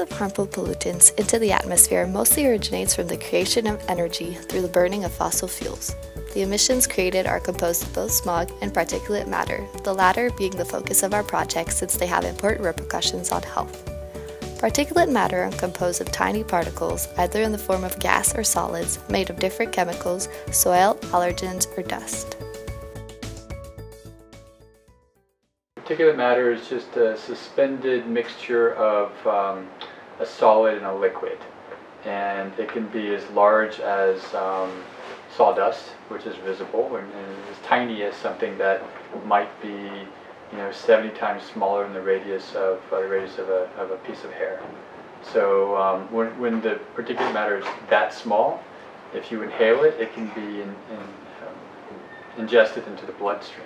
of harmful pollutants into the atmosphere mostly originates from the creation of energy through the burning of fossil fuels. The emissions created are composed of both smog and particulate matter, the latter being the focus of our project since they have important repercussions on health. Particulate matter are composed of tiny particles, either in the form of gas or solids, made of different chemicals, soil, allergens, or dust. Particulate matter is just a suspended mixture of a solid and a liquid, and it can be as large as sawdust, which is visible, and as tiny as something that might be 70 times smaller than the radius of a piece of hair. So when the particulate matter is that small, if you inhale it, it can be ingested into the bloodstream.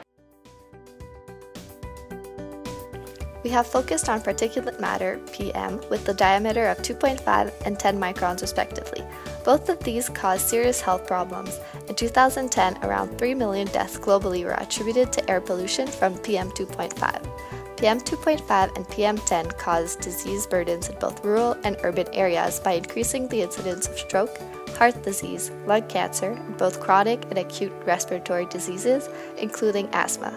We have focused on particulate matter, PM, with the diameter of 2.5 and 10 microns respectively. Both of these cause serious health problems. In 2010, around 3 million deaths globally were attributed to air pollution from PM 2.5. PM 2.5 and PM 10 cause disease burdens in both rural and urban areas by increasing the incidence of stroke, heart disease, lung cancer, and both chronic and acute respiratory diseases, including asthma.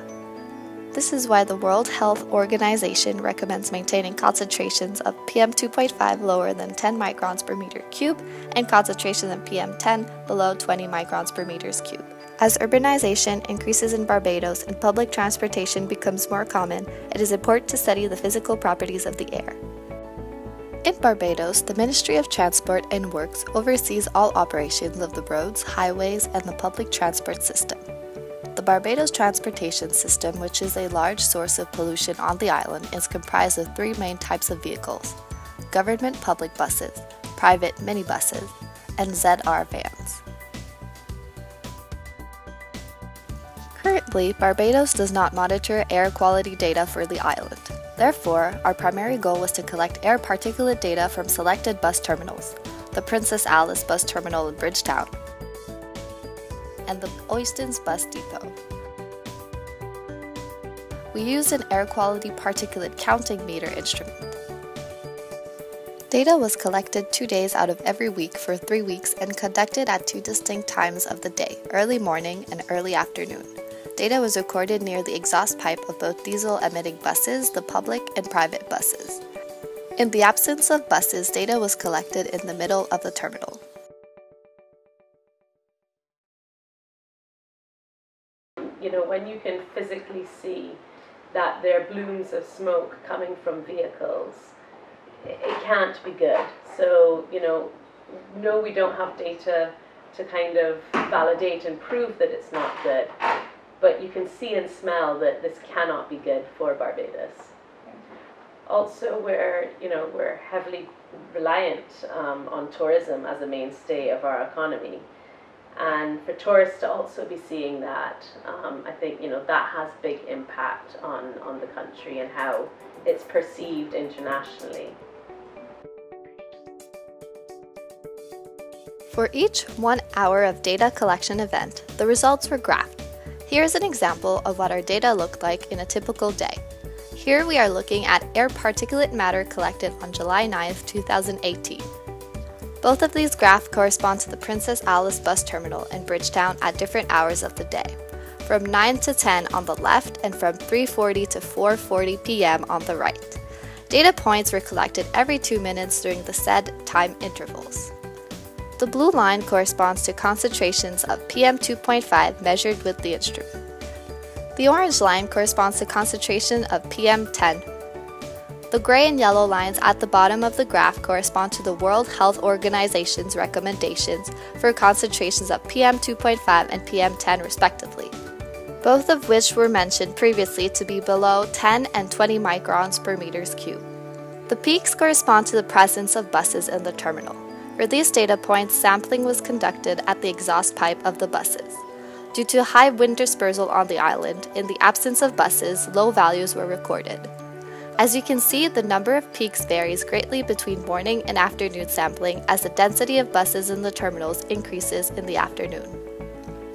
This is why the World Health Organization recommends maintaining concentrations of PM 2.5 lower than 10 microns per meter cube and concentrations of PM 10 below 20 microns per meters cube. As urbanization increases in Barbados and public transportation becomes more common, it is important to study the physical properties of the air. In Barbados, the Ministry of Transport and Works oversees all operations of the roads, highways, and the public transport system. The Barbados transportation system, which is a large source of pollution on the island, is comprised of three main types of vehicles: government public buses, private minibuses, and ZR vans. Currently, Barbados does not monitor air quality data for the island. Therefore, our primary goal was to collect air particulate data from selected bus terminals: the Princess Alice Bus Terminal in Bridgetown, and the Oistins Bus Depot. We used an air quality particulate counting meter instrument. Data was collected 2 days out of every week for 3 weeks and conducted at 2 distinct times of the day, early morning and early afternoon. Data was recorded near the exhaust pipe of both diesel-emitting buses, the public and private buses. In the absence of buses, data was collected in the middle of the terminal. When you can physically see that there are plumes of smoke coming from vehicles, it can't be good. So, no, we don't have data to kind of validate and prove that it's not good, but you can see and smell that this cannot be good for Barbados. Also, we're heavily reliant on tourism as a mainstay of our economy. And for tourists to also be seeing that, I think that has big impact on the country and how it's perceived internationally. For each 1 hour of data collection event, the results were graphed. Here is an example of what our data looked like in a typical day. Here we are looking at air particulate matter collected on July 9, 2018. Both of these graphs correspond to the Princess Alice Bus Terminal in Bridgetown at different hours of the day, from 9 to 10 on the left and from 3:40 to 4:40 p.m. on the right. Data points were collected every 2 minutes during the said time intervals. The blue line corresponds to concentrations of PM 2.5 measured with the instrument. The orange line corresponds to concentration of PM 10. The gray and yellow lines at the bottom of the graph correspond to the World Health Organization's recommendations for concentrations of PM 2.5 and PM 10 respectively, both of which were mentioned previously to be below 10 and 20 microns per meters cube. The peaks correspond to the presence of buses in the terminal. For these data points, sampling was conducted at the exhaust pipe of the buses. Due to high wind dispersal on the island, in the absence of buses, low values were recorded. As you can see, the number of peaks varies greatly between morning and afternoon sampling as the density of buses in the terminals increases in the afternoon.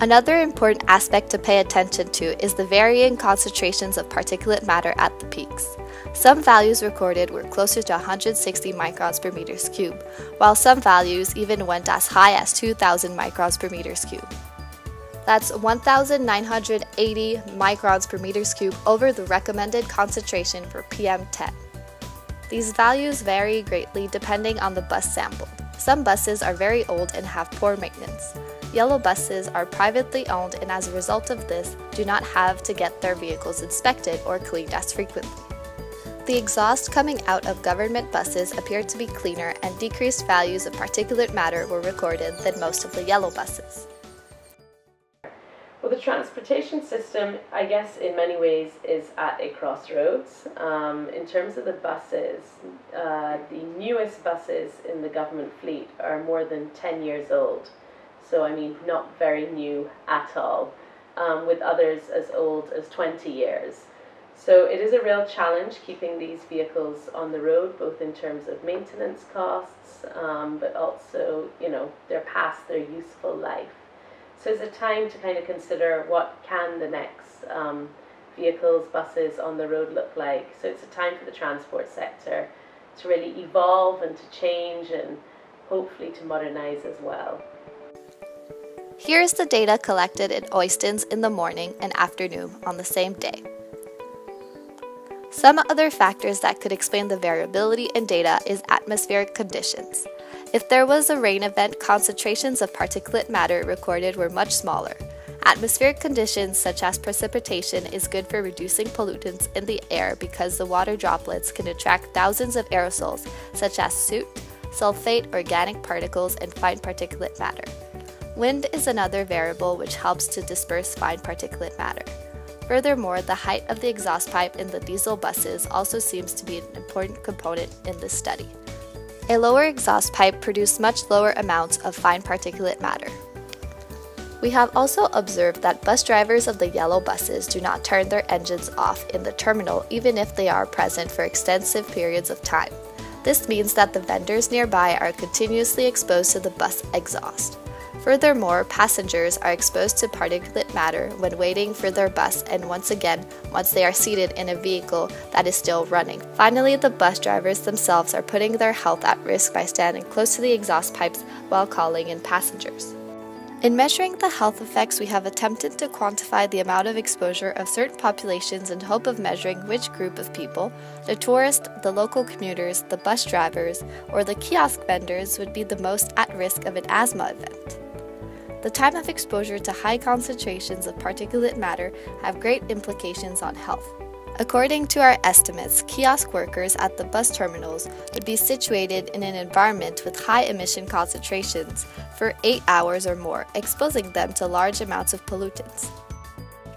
Another important aspect to pay attention to is the varying concentrations of particulate matter at the peaks. Some values recorded were closer to 160 microns per meters cube, while some values even went as high as 2,000 microns per meters cube. That's 1,980 microns per meters cube over the recommended concentration for PM10. These values vary greatly depending on the bus sampled. Some buses are very old and have poor maintenance. Yellow buses are privately owned and as a result of this, do not have to get their vehicles inspected or cleaned as frequently. The exhaust coming out of government buses appeared to be cleaner and decreased values of particulate matter were recorded than most of the yellow buses. Well, the transportation system, I guess, in many ways is at a crossroads. In terms of the buses, the newest buses in the government fleet are more than 10 years old. So, I mean, not very new at all, with others as old as 20 years. So it is a real challenge keeping these vehicles on the road, both in terms of maintenance costs, but also, you know, they're past their useful life. So it's a time to kind of consider what can the next vehicles, buses on the road look like. So it's a time for the transport sector to really evolve and to change and hopefully to modernize as well. Here's the data collected in Oistins in the morning and afternoon on the same day. Some other factors that could explain the variability in data is atmospheric conditions. If there was a rain event, concentrations of particulate matter recorded were much smaller. Atmospheric conditions such as precipitation is good for reducing pollutants in the air because the water droplets can attract thousands of aerosols such as soot, sulfate, organic particles, and fine particulate matter. Wind is another variable which helps to disperse fine particulate matter. Furthermore, the height of the exhaust pipe in the diesel buses also seems to be an important component in this study. A lower exhaust pipe produced much lower amounts of fine particulate matter. We have also observed that bus drivers of the yellow buses do not turn their engines off in the terminal even if they are present for extensive periods of time. This means that the vendors nearby are continuously exposed to the bus exhaust. Furthermore, passengers are exposed to particulate matter when waiting for their bus and once they are seated in a vehicle that is still running. Finally, the bus drivers themselves are putting their health at risk by standing close to the exhaust pipes while calling in passengers. In measuring the health effects, we have attempted to quantify the amount of exposure of certain populations in hope of measuring which group of people, the tourists, the local commuters, the bus drivers, or the kiosk vendors would be the most at risk of an asthma event. The time of exposure to high concentrations of particulate matter have great implications on health. According to our estimates, kiosk workers at the bus terminals would be situated in an environment with high emission concentrations for 8 hours or more, exposing them to large amounts of pollutants.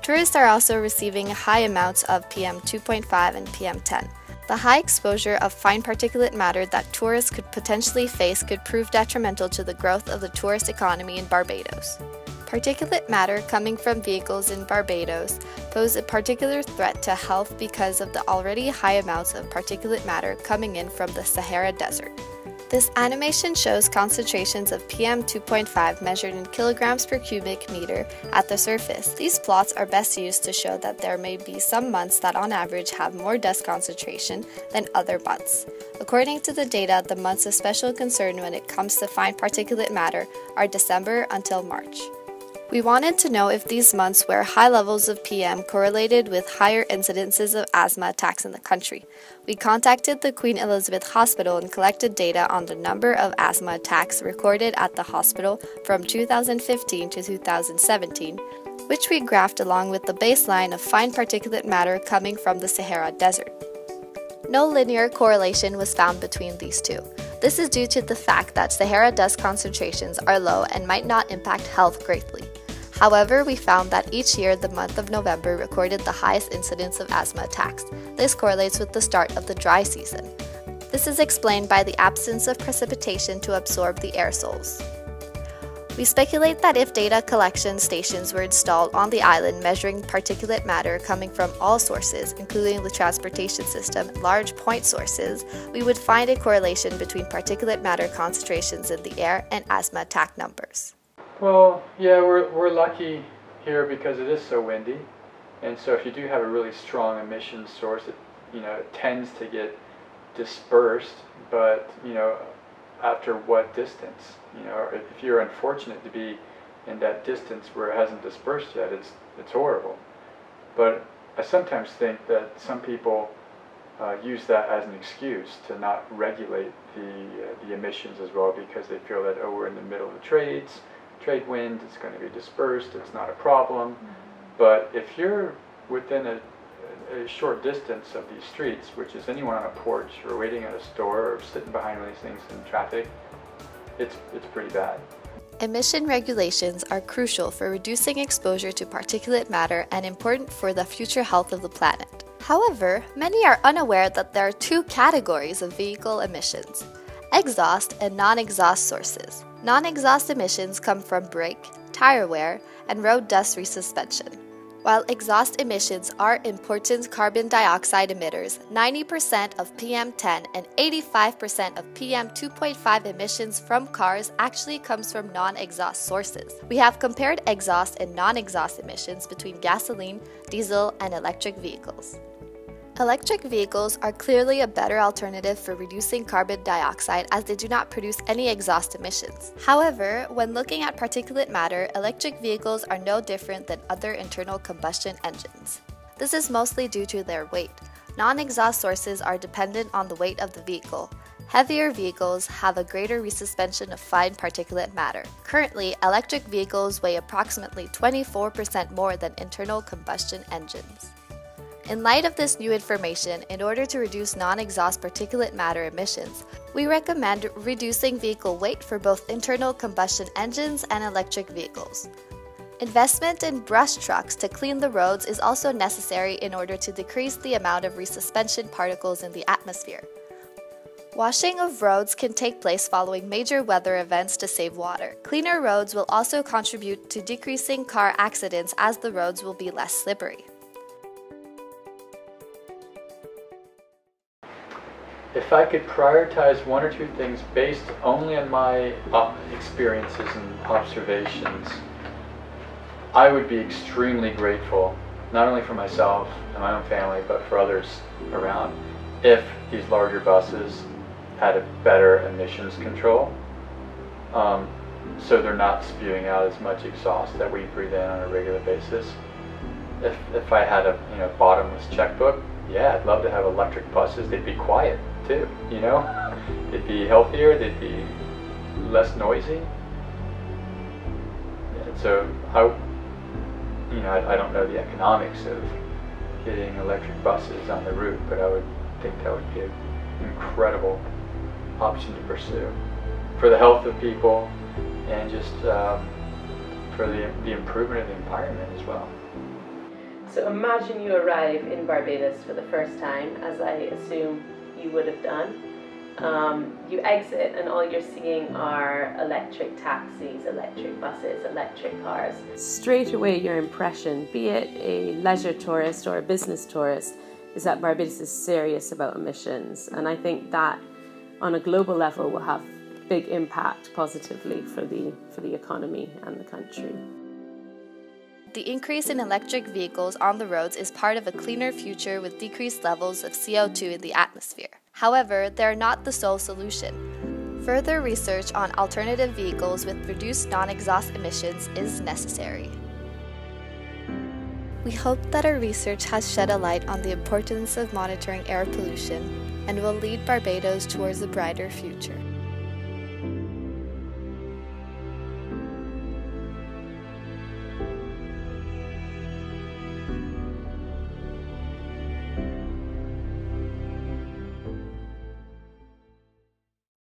Tourists are also receiving high amounts of PM2.5 and PM10. The high exposure of fine particulate matter that tourists could potentially face could prove detrimental to the growth of the tourist economy in Barbados. Particulate matter coming from vehicles in Barbados pose a particular threat to health because of the already high amounts of particulate matter coming in from the Sahara Desert. This animation shows concentrations of PM2.5 measured in kilograms per cubic meter at the surface. These plots are best used to show that there may be some months that on average have more dust concentration than other months. According to the data, the months of special concern when it comes to fine particulate matter are December until March. We wanted to know if these months where high levels of PM correlated with higher incidences of asthma attacks in the country. We contacted the Queen Elizabeth Hospital and collected data on the number of asthma attacks recorded at the hospital from 2015 to 2017, which we graphed along with the baseline of fine particulate matter coming from the Sahara Desert. No linear correlation was found between these two. This is due to the fact that Sahara dust concentrations are low and might not impact health greatly. However, we found that each year the month of November recorded the highest incidence of asthma attacks. This correlates with the start of the dry season. This is explained by the absence of precipitation to absorb the aerosols. We speculate that if data collection stations were installed on the island measuring particulate matter coming from all sources, including the transportation system and large point sources, we would find a correlation between particulate matter concentrations in the air and asthma attack numbers. Well, yeah, we're lucky here because it is so windy, and so if you do have a really strong emission source, it tends to get dispersed. But after what distance? If you're unfortunate to be in that distance where it hasn't dispersed yet, it's horrible. But I sometimes think that some people use that as an excuse to not regulate the emissions as well, because they feel that, oh, we're in the middle of the trade wind, it's going to be dispersed, it's not a problem. Mm-hmm. But if you're within a short distance of these streets, which is anyone on a porch or waiting at a store or sitting behind one of these things in traffic, it's pretty bad. Emission regulations are crucial for reducing exposure to particulate matter and important for the future health of the planet. However, many are unaware that there are two categories of vehicle emissions: exhaust and non-exhaust sources. Non-exhaust emissions come from brake, tire wear, and road dust resuspension. While exhaust emissions are important carbon dioxide emitters, 90% of PM10 and 85% of PM2.5 emissions from cars actually comes from non-exhaust sources. We have compared exhaust and non-exhaust emissions between gasoline, diesel, and electric vehicles. Electric vehicles are clearly a better alternative for reducing carbon dioxide as they do not produce any exhaust emissions. However, when looking at particulate matter, electric vehicles are no different than other internal combustion engines. This is mostly due to their weight. Non-exhaust sources are dependent on the weight of the vehicle. Heavier vehicles have a greater resuspension of fine particulate matter. Currently, electric vehicles weigh approximately 24% more than internal combustion engines. In light of this new information, in order to reduce non-exhaust particulate matter emissions, we recommend reducing vehicle weight for both internal combustion engines and electric vehicles. Investment in brush trucks to clean the roads is also necessary in order to decrease the amount of resuspension particles in the atmosphere. Washing of roads can take place following major weather events to save water. Cleaner roads will also contribute to decreasing car accidents as the roads will be less slippery. If I could prioritize one or two things based only on my experiences and observations, I would be extremely grateful, not only for myself and my own family, but for others around, if these larger buses had a better emissions control, so they're not spewing out as much exhaust that we breathe in on a regular basis. If I had a bottomless checkbook, yeah, I'd love to have electric buses. They'd be quiet too, They'd be healthier, they'd be less noisy. And so I don't know the economics of getting electric buses on the route, but I would think that would be an incredible option to pursue for the health of people and just for the improvement of the environment as well. So imagine you arrive in Barbados for the first time, as I assume you would have done. You exit and all you're seeing are electric taxis, electric buses, electric cars. Straight away your impression, be it a leisure tourist or a business tourist, is that Barbados is serious about emissions. And I think that on a global level will have big impact positively for the economy and the country. The increase in electric vehicles on the roads is part of a cleaner future with decreased levels of CO2 in the atmosphere. However, they are not the sole solution. Further research on alternative vehicles with reduced non-exhaust emissions is necessary. We hope that our research has shed a light on the importance of monitoring air pollution and will lead Barbados towards a brighter future.